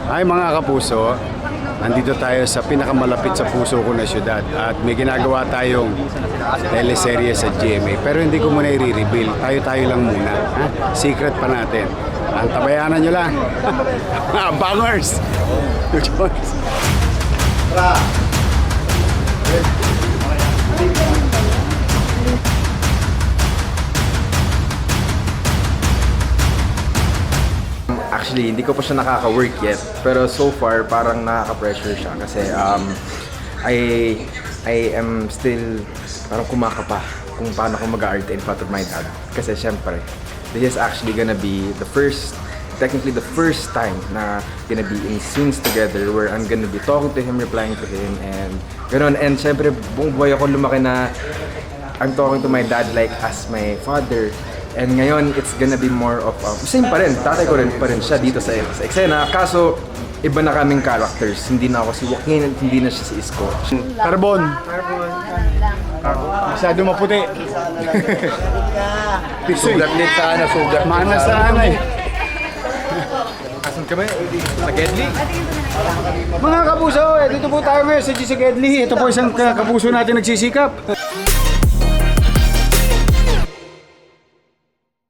Ay mga kapuso, nandito tayo sa pinakamalapit sa puso ko na syudad at may ginagawa tayong teleserye sa GMA. Pero hindi ko muna i-reveal, tayo-tayo lang muna. Ha? Secret pa natin. Ang tabayanan nyo lang. Mga bangers! Good choice. Actually, hindi ko pa siya nakaka-work yet. Pero so far, parang nakaka-pressure siya. Kasi I am still parang kumakapa kung paano ko mag-art in front of my dad. Kasi syempre, this is actually gonna be technically the first time na gonna be in scenes together where I'm gonna be talking to him, replying to him, and gano'n. And syempre, buong buhay ako lumaki na I'm talking to my dad like as my father. And ngayon, it's gonna be more of same pa rin, tatay ko rin pa rin siya dito sa eksena. Kaso, iba na kaming characters. Hindi na ako si Joaquin, hindi na siya si Isko. Carbon. Masyado maputi. Sugat din sana, sugat. Mana sana eh. Asan kami? Sa Gedli? Mga kapuso, dito po tayo ngayon sa GC Gedli. Ito po isang kapuso natin nagsisikap.